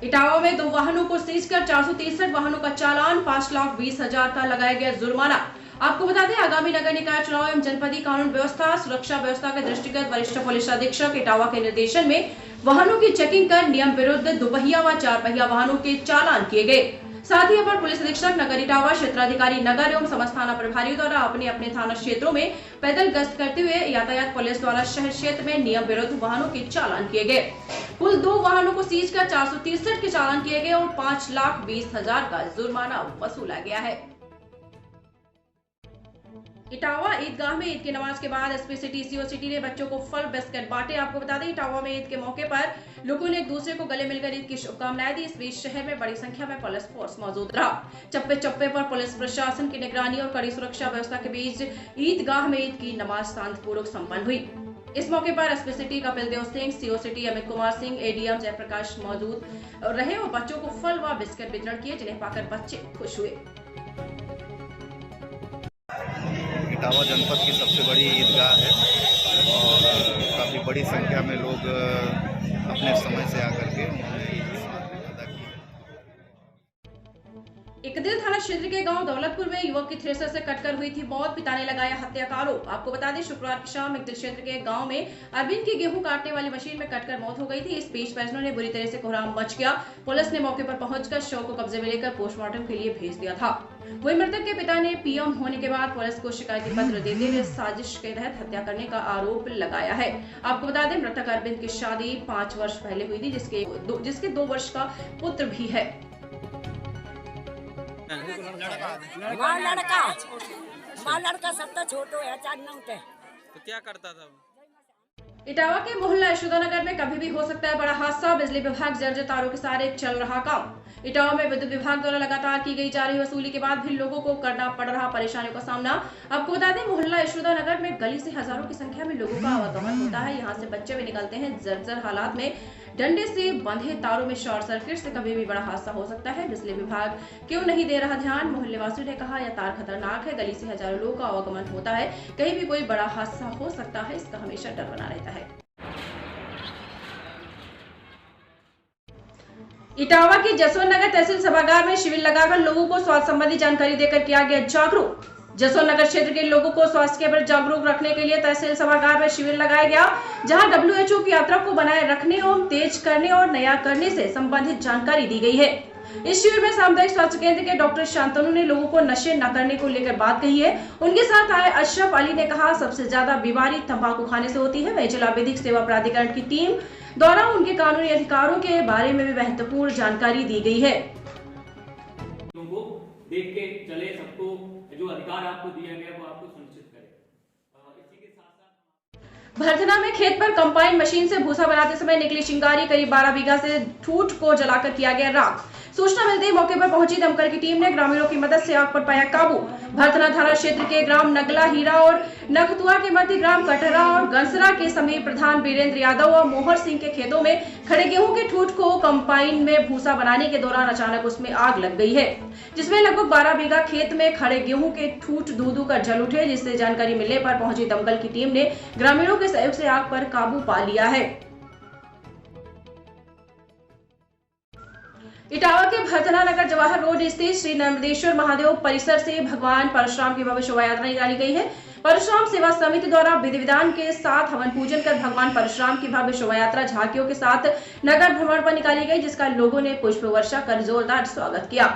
इटावा में 2 वाहनों को सीज कर 463 वाहनों का चालान, 5,20,000 का लगाया गया जुर्माना। आपको बता दें, आगामी नगर निकाय चुनाव एवं जनपदीय कानून व्यवस्था सुरक्षा व्यवस्था के दृष्टिगत वरिष्ठ पुलिस अधीक्षक इटावा के निर्देशन में वाहनों की चेकिंग कर नियम विरुद्ध 2 पहिया व 4 पहिया वाहनों के चालान किए गए। साथ ही अपर पुलिस अधीक्षक नगर इटावा, क्षेत्राधिकारी नगर एवं समस्त थाना प्रभारियों द्वारा अपने अपने थाना क्षेत्रों में पैदल गश्त करते हुए यातायात पुलिस द्वारा शहर क्षेत्र में नियम विरुद्ध वाहनों के चालान किए गए। कुल 2 वाहनों को सीज कर 463 के चालान किए गए और 5,20,000 का जुर्माना वसूला गया है। इटावा ईदगाह में ईद की नमाज के बाद एसपी सिटी सीओ सिटी ने बच्चों को फल बिस्किट बांटे। आपको बता दें, इटावा में ईद के मौके पर लोगों ने एक दूसरे को गले मिलकर ईद की शुभकामनाएं दी। इस बीच शहर में बड़ी संख्या में पुलिस फोर्स मौजूद रहा। चप्पे चप्पे पर पुलिस प्रशासन की निगरानी और कड़ी सुरक्षा व्यवस्था के बीच ईदगाह में ईद की नमाज शांतिपूर्वक संपन्न हुई। इस मौके पर SP city Kapil Dev Singh, CO city Amit Kumar Singh, ADM Jayprakash मौजूद रहे और बच्चों को फल व बिस्किट वितरण किए, जिन्हें पाकर बच्चे खुश हुए। इटावा जनपद की सबसे बड़ी ईदगाह है और काफ़ी बड़ी संख्या में लोग अपने समय से आकर के अदा किए। इकदिल थाना क्षेत्र के गांव दौलतपुर में युवक की थ्रेसर से कटकर हुई थी मौत, पिता ने लगाया हत्या का आरोप। आपको बता दें, शुक्रवार की शाम इकदिल क्षेत्र के गांव में अरविंद की गेहूं काटने वाली मशीन में कटकर मौत हो गई थी। इस बीच परिजनों ने बुरी तरह से कोहराम मच गया। पुलिस ने मौके पर पहुंचकर शव को कब्जे में लेकर पोस्टमार्टम के लिए भेज दिया था। वहीं मृतक के पिता ने पीएम होने के बाद पुलिस को शिकायती पत्र देते हुए साजिश के तहत हत्या करने का आरोप लगाया है। आपको बता दें, मृतक अरविंद की शादी 5 वर्ष पहले हुई थी, जिसके 2 वर्ष का पुत्र भी है। लड़का सब तो छोटो है, तो क्या करता था? इटावा के मोहल्ला यशोदानगर में कभी भी हो सकता है बड़ा हादसा। बिजली विभाग जर्जर तारों के सहारे चल रहा काम। इटावा में विद्युत विभाग द्वारा लगातार की गई जा रही वसूली के बाद भी लोगों को करना पड़ रहा परेशानियों का सामना। आपको बता दें, मोहल्ला यशोदानगर में गली से हजारों की संख्या में लोगों का आवागमन होता है। यहाँ से बच्चे भी निकलते हैं। जर्जर हालात में डंडे से बंधे तारों में शॉर्ट सर्किट से कभी भी बड़ा हादसा हो सकता है। बिजली विभाग क्यों नहीं दे रहा ध्यान? मोहल्ले वासियों ने कहा, यह तार खतरनाक है। गली से हजारों लोगों का आवागमन होता है, कहीं भी कोई बड़ा हादसा हो सकता है, इसका हमेशा डर बना रहता है। इटावा के जसवंत नगर तहसील सभागार में शिविर लगाकर लोगों को स्वास्थ्य संबंधी जानकारी देकर किया गया जागरूक। जसवंत नगर क्षेत्र के लोगों को स्वास्थ्य के प्रति जागरूक रखने के लिए तहसील सभागार में शिविर लगाया गया, जहां WHO की यात्रा को बनाए रखने एवं तेज करने और नया करने से संबंधित जानकारी दी गई है। इस शिविर में सामुदायिक स्वास्थ्य केंद्र के डॉक्टर शांतनु ने लोगों को नशे न करने को लेकर बात कही है। उनके साथ आए अशरफ अली ने कहा, सबसे ज्यादा बीमारी तंबाकू खाने से होती है। वहीं जिला विधिक सेवा प्राधिकरण की टीम द्वारा उनके कानूनी अधिकारों के बारे में भी महत्वपूर्ण जानकारी दी गई है। लोगों को देख के चले, सबको जो अधिकार आपको दिया गया वो आपको सुनिश्चित करें। इसी के साथ भरथना में खेत पर कंबाइन मशीन से भूसा बनाते समय निकली चिंगारी, करीब 12 बीघा से ठूठ को जलाकर किया गया राख। सूचना मिलते ही मौके पर पहुंची दमकल की टीम ने ग्रामीणों की मदद से आग पर पाया काबू। भरथना थाना क्षेत्र के ग्राम नगला हीरा और नखतुआ के मध्य ग्राम कटरा और गंसरा के समीप प्रधान वीरेंद्र यादव और मोहर सिंह के खेतों में खड़े गेहूं के ठूठ को कंबाइन में भूसा बनाने के दौरान अचानक उसमें आग लग गई है, जिसमें लगभग 12 बीघा खेत में खड़े गेहूं के ठूठ धू कर जल उठे। जिससे जानकारी मिलने पर पहुंची दमकल की टीम ने ग्रामीणों के सहयोग से आग पर काबू पा लिया है। इटावा के भरथना नगर जवाहर रोड स्थित श्री नर्मदेश्वर महादेव परिसर से भगवान परशुराम की भव्य शोभा यात्रा निकाली गई है। परशुराम सेवा समिति द्वारा विधि विधान के साथ हवन पूजन कर भगवान परशुराम की भव्य शोभा यात्रा झांकियों के साथ नगर भ्रमण पर निकाली गई, जिसका लोगों ने पुष्प वर्षा कर जोरदार स्वागत किया।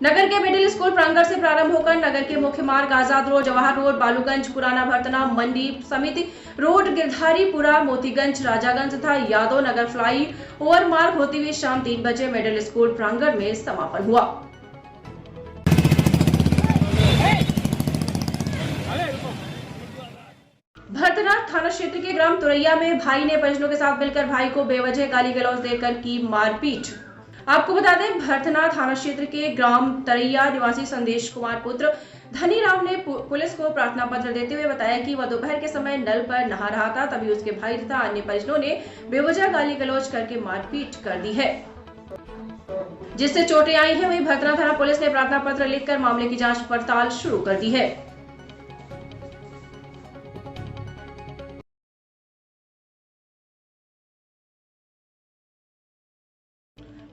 नगर के मिडिल स्कूल प्रांगण से प्रारंभ होकर नगर के मुख्य मार्ग आजाद रोड, जवाहर रोड, बालूगंज, पुराना भरतना, मंडी समिति रोड, गिरधारीपुरा, मोतीगंज, राजागंज तथा यादव नगर फ्लाई ओवर मार्ग होती हुई शाम 3 बजे मिडिल स्कूल प्रांगण में समापन हुआ। भरथना थाना क्षेत्र के ग्राम तुरैया में भाई ने परिजनों के साथ मिलकर भाई को बेवजह गाली गलौज देकर की मारपीट। आपको बता दें, भरथना थाना क्षेत्र के ग्राम तरैया निवासी संदेश कुमार पुत्र धनी राम ने पुलिस को प्रार्थना पत्र देते हुए बताया कि वह दोपहर के समय नल पर नहा रहा था, तभी उसके भाई तथा अन्य परिजनों ने बेवजह गाली गलौज करके मारपीट कर दी है, जिससे चोटें आई हैं। वहीं भरथना थाना पुलिस ने प्रार्थना पत्र लिखकर मामले की जांच पड़ताल शुरू कर दी है।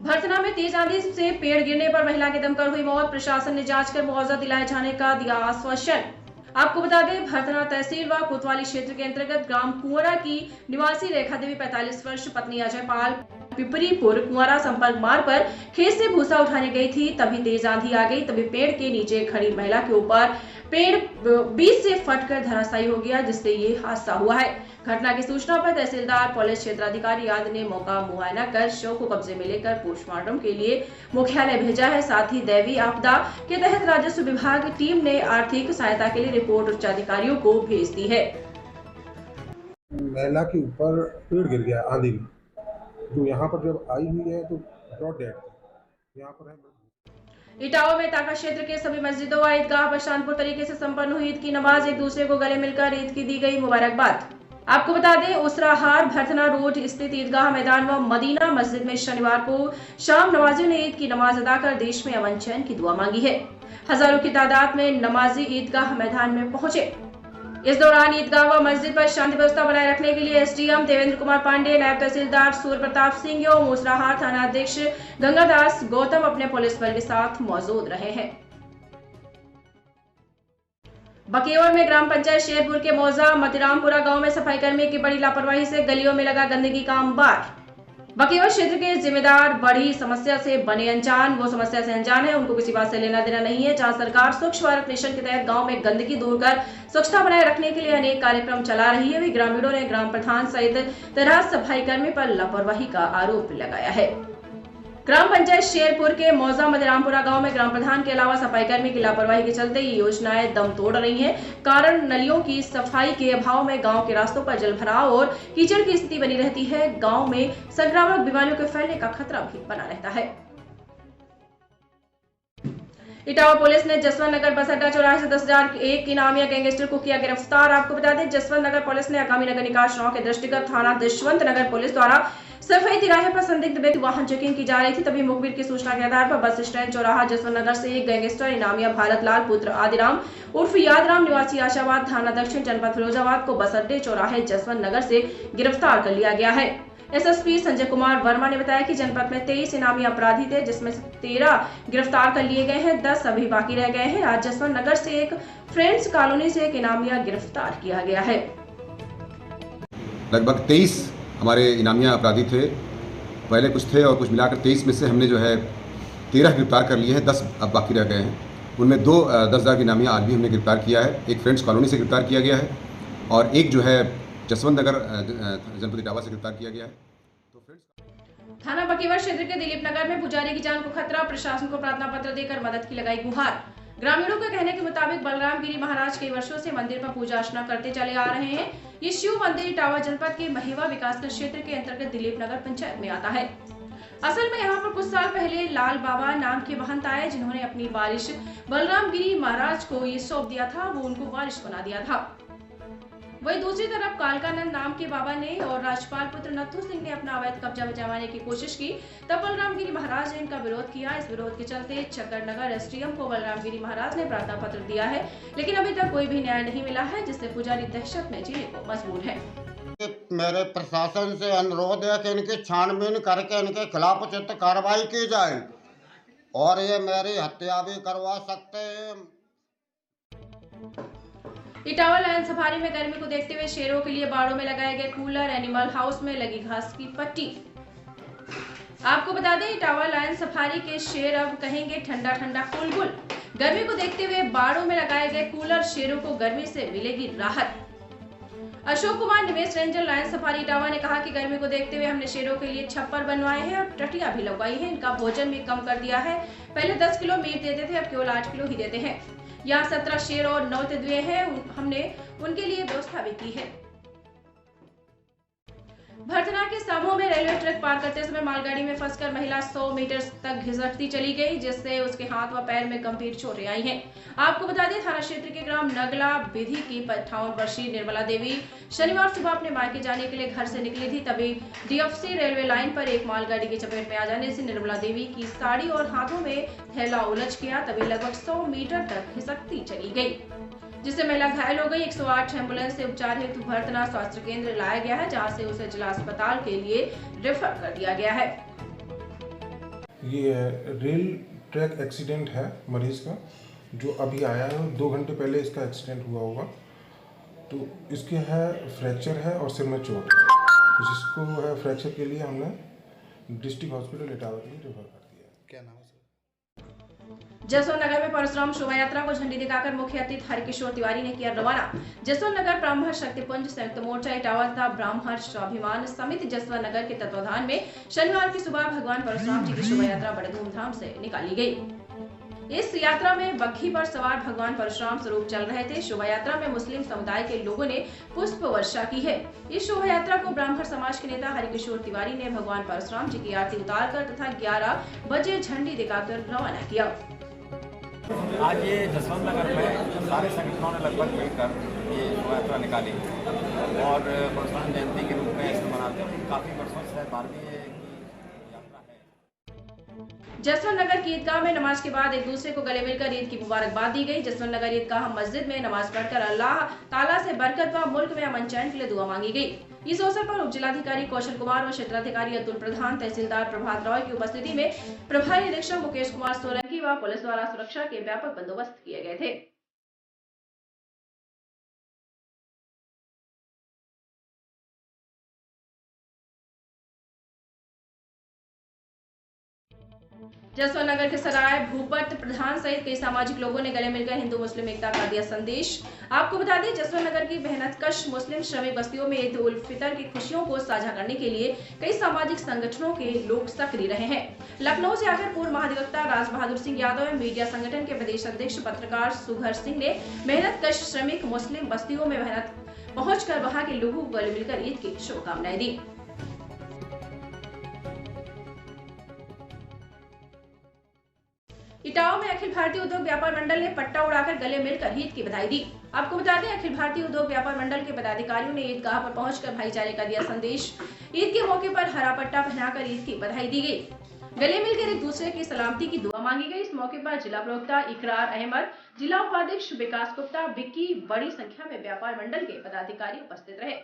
भरतना में तेज आंधी से पेड़ गिरने पर महिला की दमकर हुई मौत। प्रशासन ने जांच कर मुआवजा दिलाए जाने का दिया आश्वासन। आपको बता दें, भरतना तहसील व कोतवाली क्षेत्र के अंतर्गत ग्राम कुंवरा की निवासी रेखा देवी 45 वर्ष पत्नी अजय पाल पिपरीपुर कुंवरा संपर्क मार्ग पर खेत से भूसा उठाने गई थी। तभी तेज आंधी आ गई। तभी पेड़ के नीचे खड़ी महिला के ऊपर पेड़ बीच से फटकर धराशायी हो गया, जिससे ये हादसा हुआ है। घटना की सूचना पर तहसीलदार पुलिस क्षेत्राधिकारी याद ने मौका मुआयना कर शव को कब्जे में लेकर पोस्टमार्टम के लिए मुख्यालय भेजा है। साथ ही दैवीय आपदा के तहत राजस्व विभाग की टीम ने आर्थिक सहायता के लिए रिपोर्ट उच्च अधिकारियों को भेज दी है। महिला के ऊपर पेड़ गिर गया आंधी में, जो यहाँ पर जब आई हुई है तो ब्रॉड डेड यहाँ पर है। इटावा में ताका क्षेत्र के सभी मस्जिदों व ईदगाह पर शानपुर तरीके से संपन्न हुई ईद की नमाज। एक दूसरे को गले मिलकर ईद की दी गई मुबारकबाद। आपको बता दें, उसराहार भरतना रोड स्थित ईदगाह मैदान व मदीना मस्जिद में शनिवार को शाम नमाजियों ने ईद की नमाज अदा कर देश में अमन चैन की दुआ मांगी है। हजारों की तादाद में नमाजी ईदगाह मैदान में पहुंचे। इस दौरान ईदगाह व मस्जिद पर शांति व्यवस्था बनाए रखने के लिए एसडीएम देवेंद्र कुमार पांडे, नायब तहसीलदार सूर्य प्रताप सिंह एवं उसराहार थाना अध्यक्ष गंगादास गौतम अपने पुलिस बल के साथ मौजूद रहे हैं। बकेवर में ग्राम पंचायत शेरपुर के मौजा मतिरामपुरा गांव में सफाई कर्मी की बड़ी लापरवाही से गलियों में लगा गंदगी का अंबार। बकेवर क्षेत्र के जिम्मेदार बड़ी समस्या से बने अनजान। वो समस्या से अनजान है, उनको किसी बात से लेना देना नहीं है। जहां सरकार स्वच्छ भारत मिशन के तहत गांव में गंदगी दूर कर स्वच्छता बनाए रखने के लिए अनेक कार्यक्रम चला रही है, वही ग्रामीणों ने ग्राम प्रधान सहित 13 सफाई कर्मी पर लापरवाही का आरोप लगाया है। ग्राम पंचायत शेरपुर के मौजा मदिरामपुरा गांव में ग्राम प्रधान के अलावा सफाई कर्मी की लापरवाही के चलते ये योजनाएं दम तोड़ रही हैं। कारण नलियों की सफाई के अभाव में गांव के रास्तों पर जल भराव और कीचड़ की स्थिति बनी रहती है। गांव में संक्रामक बीमारियों के फैलने का खतरा भी बना रहता है। इटावा पुलिस ने जसवंत नगर बस अड्डा चौराहे से 10,001 इनामिया गैंगस्टर को किया गिरफ्तार। आपको बता दें, जसवंत नगर पुलिस ने आगामी नगर निकाय चुनाव के दृष्टिगत थाना जसवंत नगर पुलिस द्वारा सफाई तिराहे पर संदिग्ध व्यक्ति वाहन चेकिंग की जा रही थी। तभी मुखबिर की सूचना के आधार पर बस स्टैंड चौराहा जसवंत नगर से एक गैंगस्टर इनामिया भारत लाल पुत्र आदिराम उर्फ यादराम निवासी आशाबाद थाना दक्षिण जनपद फिरोजाबाद को बस अड्डे चौराहे जसवंत नगर से गिरफ्तार कर लिया गया है। एसएसपी संजय कुमार वर्मा ने बताया कि जनपद में 23 इनामी अपराधी थे, जिसमें से 13 गिरफ्तार कर लिए गए हैं, 10 अभी बाकी रह गए हैं। आज जसवंत नगर से एक फ्रेंड्स कॉलोनी से एक इनामिया गिरफ्तार किया गया है। लगभग 23 हमारे इनामिया अपराधी थे, पहले कुछ थे और कुछ मिलाकर 23 में से हमने जो है 13 गिरफ्तार कर लिए हैं, 10 अब बाकी रह गए हैं। उनमें 2 10,000 की इनामिया आज भी हमने गिरफ्तार किया है। एक फ्रेंड्स कॉलोनी से गिरफ्तार किया गया है और एक जो है जसवंत नगर जनपद इटावा से गिरफ्तार किया गया है। तो फ्रेंड्स थाना बकेवर क्षेत्र के दिलीप नगर में पुजारी की जान को खतरा, प्रशासन को प्रार्थना पत्र देकर मदद की लगाई गुहार। ग्रामीणों के कहने के मुताबिक बलराम गिरी महाराज कई वर्षों से मंदिर पर पूजा अर्चना करते चले आ रहे हैं। ये शिव मंदिर इटावा जनपद के महिवा विकासखंड क्षेत्र के अंतर्गत दिलीप नगर पंचायत में आता है। असल में यहाँ पर कुछ साल पहले लाल बाबा नाम के महंत आए, जिन्होंने अपनी वारिश बलराम गिरी महाराज को ये सौंप दिया था। वो उनको वारिश बना दिया था। वही दूसरी तरफ कालकानंद नाम के बाबा ने और राजपाल पुत्र नथु सिंह ने अपना अवैध कब्जा बचाने की कोशिश की। तब बलराम गिरी महाराज ने इनका विरोध किया। इस विरोध के चलते चक्करनगर एसडीएम को बलराम गिरी महाराज ने प्रार्थना पत्र दिया है, लेकिन अभी तक कोई भी न्याय नहीं मिला है, जिससे पुजारी दहशत में जीने को मजबूर है। मेरे प्रशासन से अनुरोध है कि इनकी छानबीन करके इनके खिलाफ उचित कार्रवाई की जाए और ये मेरी हत्या भी करवा सकते हैं। इटावा लायन सफारी में गर्मी को देखते हुए शेरों के लिए बाड़ों में लगाए गए कूलर, एनिमल हाउस में लगी घास की पट्टी। आपको बता दें, इटावा लायन सफारी के शेर अब कहेंगे ठंडा ठंडा कुलकुल। गर्मी को देखते हुए बाड़ों में लगाए गए कूलर, शेरों को गर्मी से मिलेगी राहत। अशोक कुमार निवेश रेंजर लायन सफारी इटावा ने कहा कि गर्मी को देखते हुए हमने शेरों के लिए छप्पर बनवाए हैं और टटिया भी लगवाई है। इनका भोजन भी कम कर दिया है। पहले 10 किलो मीट देते थे, अब केवल 8 किलो ही देते हैं। यहाँ 17 शेर और 9 तेंदुए हैं, हमने उनके लिए व्यवस्था भी की है। भरतना के सामो में रेलवे ट्रैक पार करते समय मालगाड़ी में फंसकर महिला 100 मीटर तक घिसटती चली गई, जिससे उसके हाथ व पैर में गंभीर चोटें आई हैं। आपको बता दें, थाना क्षेत्र के ग्राम नगला विधि की 58 वर्षीय निर्मला देवी शनिवार सुबह अपने मायके जाने के लिए घर से निकली थी। तभी डीएफसी रेलवे लाइन पर एक मालगाड़ी की चपेट में आ जाने से निर्मला देवी की साड़ी और हाथों में थैला उलझ गया। तभी लगभग 100 मीटर तक खिसकती चली गई, जिससे महिला घायल हो गई। 108 एम्बुलेंस से उपचार हेतु भरतना स्वास्थ्य केंद्र लाया गया है, जहां से उसे जिला अस्पताल के लिए रेफर कर दिया गया है। ये रेल ट्रैक एक्सीडेंट है मरीज़ का, जो अभी आया है। 2 घंटे पहले इसका एक्सीडेंट हुआ होगा। तो इसके है फ्रैक्चर है और सिर में चोट है। तो जिसको है फ्रैक्चर के लिए हमने डिस्ट्रिक्ट हॉस्पिटल इटावा के लिए रेफर कर दिया है। क्या नाम है सर? जसवंत नगर में परशुराम शोभा यात्रा को झंडी दिखाकर मुख्य अतिथि हरिकिशोर तिवारी ने किया रवाना। जसवंत नगर ब्राह्मण शक्तिपुंज संयुक्त मोर्चा इटावा तथा ब्राह्मण स्वाभिमान समिति जसवंत नगर के तत्वाधान में शनिवार की सुबह भगवान परशुराम जी की शोभा यात्रा बड़े धूमधाम से निकाली गई। इस यात्रा में बग्घी पर सवार भगवान परशुराम स्वरूप चल रहे थे। शोभा यात्रा में मुस्लिम समुदाय के लोगों ने पुष्प वर्षा की है। इस शोभा यात्रा को ब्राह्मण समाज के नेता हरिकिशोर तिवारी ने भगवान परशुराम जी की आरती उतारकर तथा 11 बजे झंडी दिखाकर रवाना किया। आज ये जसवंत नगर में सारे संगठनों ने लगभग मिलकर ये शोभा यात्रा निकाली और परशुराम जयंती के रूप में इसे मनाते हैं। काफी वर्षों से 12वीं यात्रा है। जसवंत नगर की ईदगाह में नमाज के बाद एक दूसरे को गले मिलकर ईद की मुबारकबाद दी गई। जसवंत नगर ईदगाह मस्जिद में नमाज पढ़कर अल्लाह ताला से बरकत व मुल्क में अमन चैन के लिए दुआ मांगी गई। इस अवसर पर उप जिलाधिकारी कौशल कुमार व क्षेत्राधिकारी अतुल प्रधान, तहसीलदार प्रभात रॉय की उपस्थिति में प्रभारी निरीक्षक मुकेश कुमार सोलंकी व पुलिस द्वारा सुरक्षा के व्यापक बंदोबस्त किए गए थे। जसवंत नगर के सराय भूपत प्रधान सहित कई सामाजिक लोगों ने गले मिलकर हिंदू मुस्लिम एकता का दिया संदेश। आपको बता दें, जसवंत नगर की मेहनतकश मुस्लिम श्रमिक बस्तियों में ईद उल फितर की खुशियों को साझा करने के लिए कई सामाजिक संगठनों के लोग सक्रिय रहे हैं। लखनऊ से आकर पूर्व महाधिवक्ता राज बहादुर सिंह यादव एवं मीडिया संगठन के प्रदेश अध्यक्ष पत्रकार सुघर सिंह ने मेहनतकश श्रमिक मुस्लिम बस्तियों में पहुंचकर वहां के लोगों को गले मिलकर ईद की शुभकामनाएं दी। इटावा में अखिल भारतीय उद्योग व्यापार मंडल ने पट्टा उड़ाकर गले मिलकर ईद की बधाई दी। आपको बता दें, अखिल भारतीय उद्योग व्यापार मंडल के पदाधिकारियों ने ईदगाह पर पहुंचकर भाईचारे का दिया संदेश। ईद के मौके पर हरा पट्टा पहनाकर ईद की बधाई दी गई। गले मिलकर एक दूसरे की सलामती की दुआ मांगी गई। इस मौके पर जिला प्रवक्ता इकरार अहमद, जिला उपाध्यक्ष विकास गुप्ता, विक्की, बड़ी संख्या में व्यापार मंडल के पदाधिकारी उपस्थित रहे।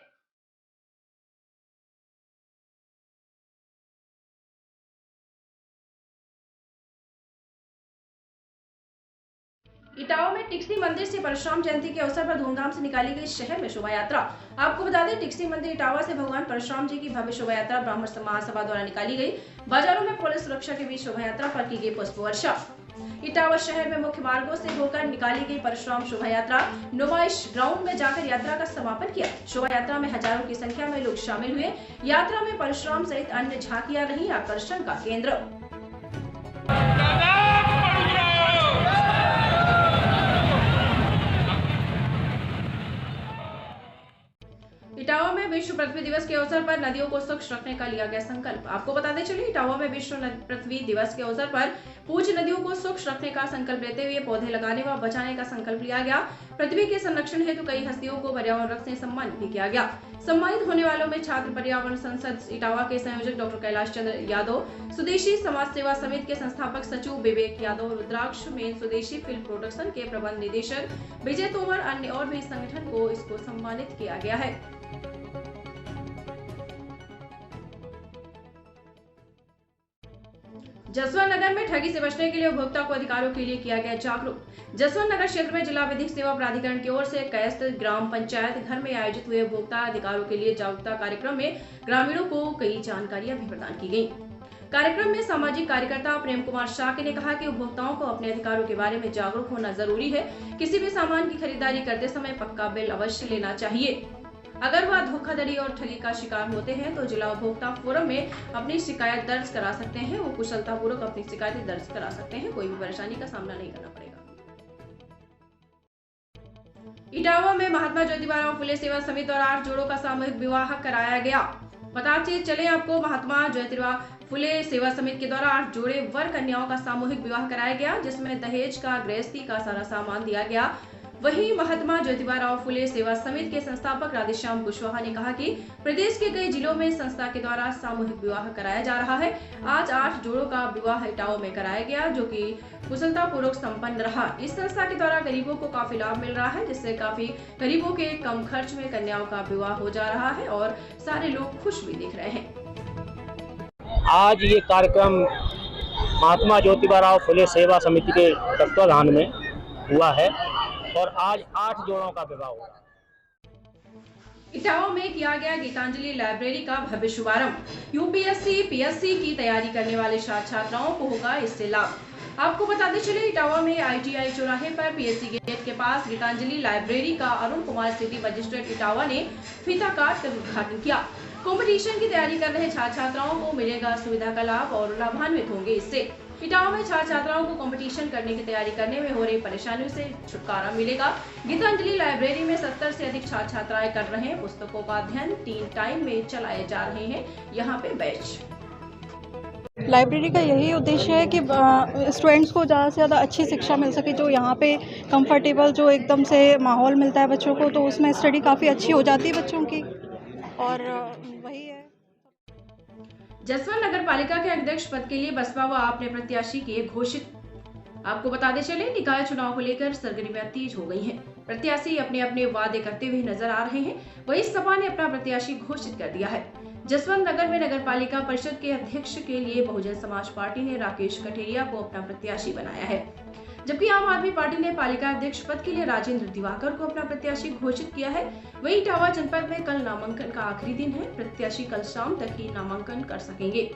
इटावा में टिक्सी मंदिर से परशुराम जयंती के अवसर पर धूमधाम से निकाली गई शहर में शोभा यात्रा। आपको बता दें, टिक्सी मंदिर इटावा से भगवान परशुराम जी की भव्य शोभा यात्रा ब्राह्मण महासभा द्वारा निकाली गई। बाजारों में पुलिस सुरक्षा के बीच शोभा यात्रा पर की गई पुष्प वर्षा। इटावा शहर में मुख्य मार्गों से होकर निकाली गई परशुराम शोभा यात्रा नुमाइश ग्राउंड में जाकर यात्रा का समापन किया। शोभा यात्रा में हजारों की संख्या में लोग शामिल हुए। यात्रा में परशुराम सहित अन्य झांकियां रही आकर्षण का केंद्र। इटावा में विश्व पृथ्वी दिवस के अवसर पर नदियों को स्वच्छ रखने का लिया गया संकल्प। आपको बताते चलिए, इटावा में विश्व पृथ्वी दिवस के अवसर पर पूज्य नदियों को स्वच्छ रखने का संकल्प लेते हुए पौधे लगाने व बचाने का संकल्प लिया गया। पृथ्वी के संरक्षण हेतु कई हस्तियों को पर्यावरण रक्षक से सम्मानित भी किया गया। सम्मानित होने वालों में छात्र पर्यावरण संसद इटावा के संयोजक डॉक्टर कैलाश चंद्र यादव, स्वदेशी समाज सेवा समिति के संस्थापक सचिव विवेक यादव, रुद्राक्ष मेन स्वदेशी फिल्म प्रोडक्शन के प्रबंध निदेशक विजय तोमर, अन्य और भी संगठन को इसको सम्मानित किया गया है। जसवंत नगर में ठगी से बचने के लिए उपभोक्ता को अधिकारों के लिए किया गया जागरूक। जसवंत नगर क्षेत्र में जिला विधिक सेवा प्राधिकरण की ओर से कैस्त ग्राम पंचायत घर में आयोजित हुए उपभोक्ता अधिकारों के लिए जागरूकता कार्यक्रम में ग्रामीणों को कई जानकारियां भी प्रदान की गयी। कार्यक्रम में सामाजिक कार्यकर्ता प्रेम कुमार शाह ने कहा कि उपभोक्ताओं को अपने अधिकारों के बारे में जागरूक होना जरूरी है। किसी भी सामान की खरीदारी करते समय पक्का बिल अवश्य लेना चाहिए। अगर वह धोखाधड़ी और ठगी का शिकार होते हैं तो जिला उपभोक्ता फोरम में अपनी शिकायत दर्ज करा सकते हैं। वो कुशलतापूर्वक अपनी शिकायतें दर्ज करा सकते हैं। कोई भी परेशानी का सामना नहीं करना पड़ेगा। इटावा में महात्मा ज्योतिबा फुले सेवा समिति और 8 जोड़ों का सामूहिक विवाह कराया गया। बताते चले आपको, महात्मा ज्योतिबा फुले सेवा समिति के द्वारा 8 जोड़े वर कन्याओं का सामूहिक विवाह कराया गया, जिसमें दहेज का, गृहस्थी का सारा सामान दिया गया। वहीं महात्मा ज्योतिबा फुले सेवा समिति के संस्थापक राधेश्याम कुशवाहा ने कहा कि प्रदेश के कई जिलों में संस्था के द्वारा सामूहिक विवाह कराया जा रहा है। आज 8 जोड़ों का विवाह इटावा में कराया गया, जो कि कुशलतापूर्वक संपन्न रहा। इस संस्था के द्वारा गरीबों को काफी लाभ मिल रहा है, जिससे काफी गरीबों के कम खर्च में कन्याओं का विवाह हो जा रहा है और सारे लोग खुश भी दिख रहे हैं। आज ये कार्यक्रम महात्मा ज्योतिबा फुले सेवा समिति के तत्वाधान में हुआ है और आज 8 जोड़ों का विवाह हुआ। इटावा में किया गया गीतांजलि लाइब्रेरी का भव्य शुभारंभ। यूपीएससी, पीएससी की तैयारी करने वाले छात्र छात्राओं को होगा इससे लाभ। आपको बताते चले इटावा में ITI चौराहे पर पीएससी गेट के पास गीतांजलि लाइब्रेरी का अरुण कुमार सिटी मजिस्ट्रेट इटावा ने फीता काट कर उद्घाटन किया। कंपटीशन की तैयारी कर रहे छात्र छात्राओं को मिलेगा सुविधा का लाभ और लाभान्वित होंगे इससे। इटावा में छात्र छात्राओं को कंपटीशन करने की तैयारी करने में हो रही परेशानियों से छुटकारा मिलेगा। गीतांजलि लाइब्रेरी में 70 से अधिक छात्र छात्राएं कर रहे हैं पुस्तकों का अध्ययन 3 टाइम में चलाए जा रहे हैं यहाँ पे बैच। लाइब्रेरी का यही उद्देश्य है कि स्टूडेंट्स को ज़्यादा से ज़्यादा अच्छी शिक्षा मिल सके, जो यहाँ पे कंफर्टेबल जो एकदम से माहौल मिलता है बच्चों को, तो उसमें स्टडी काफ़ी अच्छी हो जाती है बच्चों की। और वही है। जसवंत नगर पालिका के अध्यक्ष पद के लिए बसपा व आप ने प्रत्याशी किए घोषित। आपको बताते चले निकाय चुनाव को लेकर सरगर्मियां तेज हो गई हैं। प्रत्याशी अपने अपने वादे करते हुए नजर आ रहे हैं। वहीं सपा ने अपना प्रत्याशी घोषित कर दिया है। जसवंत नगर में नगर पालिका परिषद के अध्यक्ष के लिए बहुजन समाज पार्टी ने राकेश कठेरिया को अपना प्रत्याशी बनाया है, जबकि आम आदमी पार्टी ने पालिका अध्यक्ष पद के लिए राजेंद्र दिवाकर को अपना प्रत्याशी घोषित किया है। वहीं इटावा जनपद में कल नामांकन का आखिरी दिन है। प्रत्याशी कल शाम तक ही नामांकन कर सकेंगे।